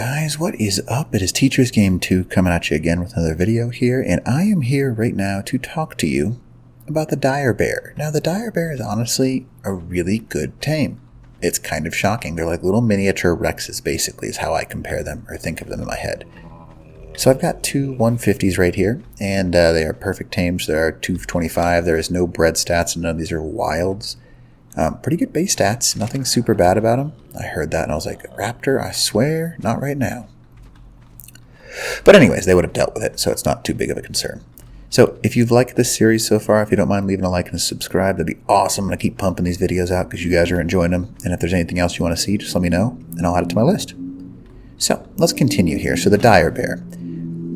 Guys, what is up? It is Teacher's Game 2 coming at you again with another video here, and I am here right now to talk to you about the dire bear. Now, the dire bear is honestly a really good tame. It's kind of shocking. They're like little miniature Rexes, basically, is how I compare them or think of them in my head. So I've got two 150s right here, and they are perfect tames. There are 225. There is no bred stats, and none of these are wilds. Pretty good base stats. Nothing super bad about them. I heard that, and I was like, Raptor, I swear, not right now. But anyways, they would have dealt with it, so it's not too big of a concern. So if you've liked this series so far, if you don't mind leaving a like and a subscribe, that'd be awesome. I'm going to keep pumping these videos out because you guys are enjoying them. And if there's anything else you want to see, just let me know, and I'll add it to my list. So let's continue here. So the dire bear.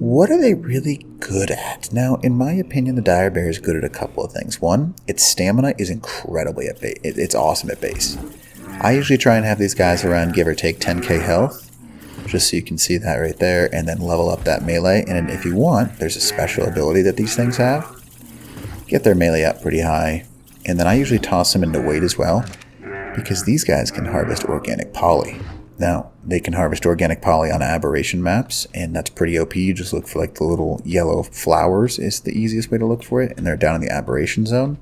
What are they really good at? Now, in my opinion, the dire bear is good at a couple of things. One, its stamina is incredibly at base. It's awesome at base. I usually try and have these guys around give or take 10k health, just so you can see that right there, and then level up that melee. And if you want, there's a special ability that these things have. Get their melee up pretty high, and then I usually toss them into weight as well, because these guys can harvest organic poly. Now, they can harvest organic poly on aberration maps, and that's pretty OP. You just look for like the little yellow flowers is the easiest way to look for it, and they're down in the aberration zone.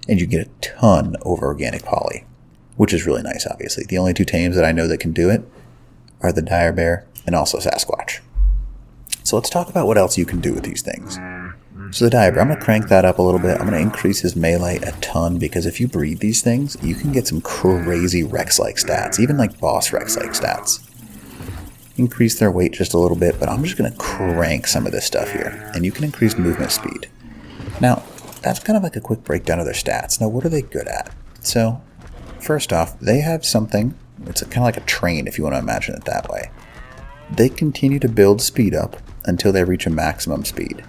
And you get a ton of organic poly, which is really nice, obviously. The only two tames that I know that can do it are the dire bear and also Sasquatch. So let's talk about what else you can do with these things. So the dire bear, I'm going to crank that up a little bit. I'm going to increase his melee a ton, because if you breed these things, you can get some crazy Rex-like stats, even like boss Rex-like stats. Increase their weight just a little bit, but I'm just going to crank some of this stuff here, and you can increase movement speed. Now, that's kind of like a quick breakdown of their stats. Now, what are they good at? So, first off, they have something. It's kind of like a train, if you want to imagine it that way. They continue to build speed up until they reach a maximum speed.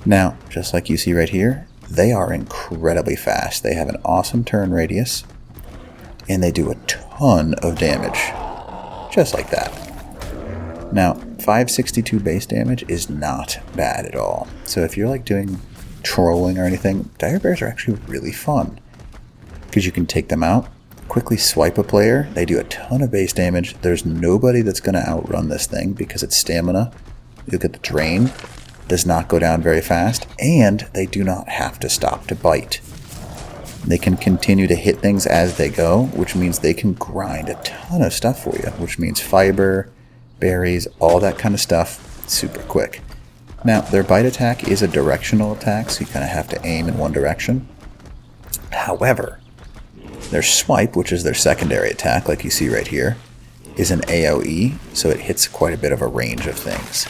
Now, just like you see right here, they are incredibly fast. They have an awesome turn radius, and they do a ton of damage, just like that. Now, 562 base damage is not bad at all. So if you're like doing trolling or anything, dire bears are actually really fun, because you can take them out, quickly swipe a player. They do a ton of base damage. There's nobody that's going to outrun this thing, because its stamina, look at the drain, does not go down very fast, and they do not have to stop to bite. They can continue to hit things as they go, which means they can grind a ton of stuff for you, which means fiber, berries, all that kind of stuff, super quick. Now, their bite attack is a directional attack, so you kind of have to aim in one direction. However, their swipe, which is their secondary attack, like you see right here, is an AoE, so it hits quite a bit of a range of things.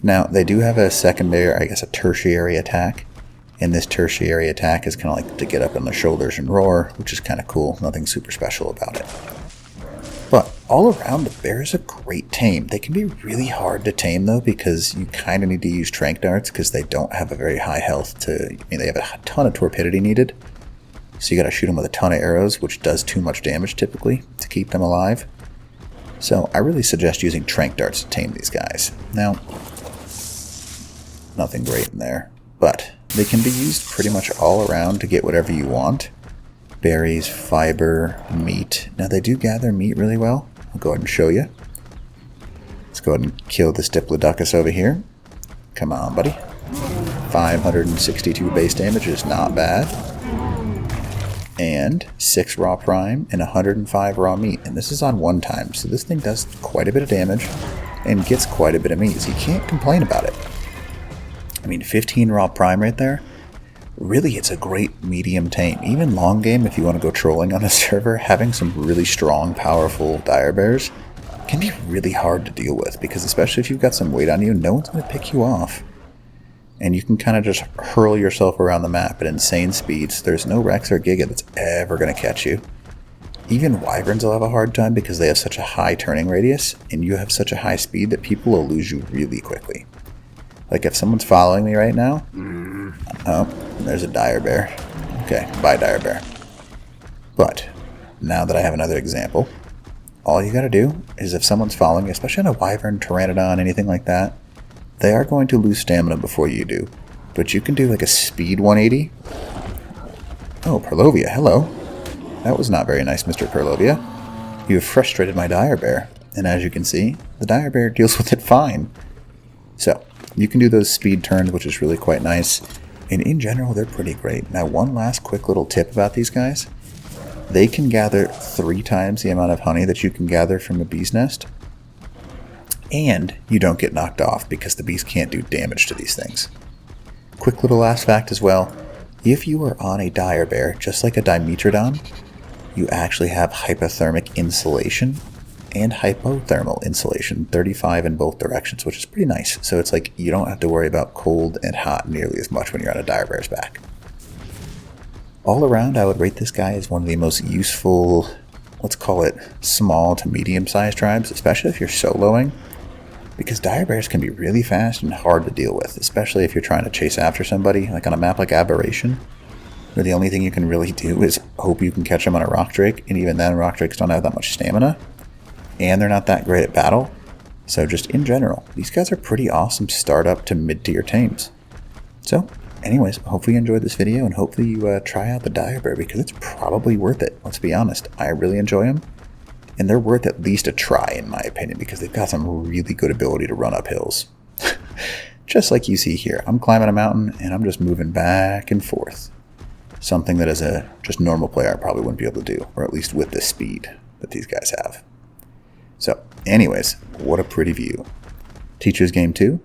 Now, they do have a secondary, I guess a tertiary attack, and this tertiary attack is kind of like to get up on their shoulders and roar, which is kind of cool. Nothing super special about it. But all around, the bear is a great tame. They can be really hard to tame, though, because you kind of need to use trank darts, because they don't have a very high health to, they have a ton of torpidity needed. So you got to shoot them with a ton of arrows, which does too much damage typically to keep them alive. So I really suggest using trank darts to tame these guys. Now, nothing great in there, but they can be used pretty much all around to get whatever you want. Berries, fiber, meat. Now they do gather meat really well. I'll go ahead and show you. Let's go ahead and kill this Diplodocus over here. Come on, buddy. 562 base damage is not bad. And 6 raw prime and 105 raw meat. And this is on one time, so this thing does quite a bit of damage and gets quite a bit of meat, so you can't complain about it. I mean, 15 raw prime right there. Really, it's a great medium tame. Even long game, if you want to go trolling on a server, having some really strong, powerful dire bears can be really hard to deal with, because especially if you've got some weight on you, no one's going to pick you off. And you can kind of just hurl yourself around the map at insane speeds. There's no Rex or Giga that's ever going to catch you. Even Wyverns will have a hard time, because they have such a high turning radius, and you have such a high speed that people will lose you really quickly. Like if someone's following me right now, oh, there's a dire bear. Okay, bye dire bear. But now that I have another example, all you gotta do is if someone's following you, especially on a Wyvern, Pteranodon, anything like that, they are going to lose stamina before you do. But you can do like a speed 180. Oh, Perlovia, hello. that was not very nice, Mr. Purlovia. You have frustrated my dire bear, and as you can see, the dire bear deals with it fine. So, you can do those speed turns, which is really quite nice, and in general, they're pretty great. Now, one last quick little tip about these guys. They can gather 3 times the amount of honey that you can gather from a bee's nest, and you don't get knocked off because the bees can't do damage to these things. Quick little last fact as well, if you are on a dire bear, just like a Dimetrodon, you actually have hypothermic insulation and hypothermal insulation, 35 in both directions, which is pretty nice. So it's like you don't have to worry about cold and hot nearly as much when you're on a dire bear's back. All around, I would rate this guy as one of the most useful, let's call it small to medium-sized tribes, especially if you're soloing, because dire bears can be really fast and hard to deal with, especially if you're trying to chase after somebody, like on a map like Aberration, where the only thing you can really do is hope you can catch them on a rock drake, and even then rock drakes don't have that much stamina, and they're not that great at battle. So just in general, these guys are pretty awesome startup to mid-tier tames. So anyways, hopefully you enjoyed this video, and hopefully you try out the dire bear, because it's probably worth it. Let's be honest, I really enjoy them, and they're worth at least a try in my opinion, because they've got some really good ability to run up hills. Just like you see here, I'm climbing a mountain and I'm just moving back and forth. Something that as a just normal player I probably wouldn't be able to do, or at least with the speed that these guys have. So anyways, what a pretty view. Teacher's Game 2,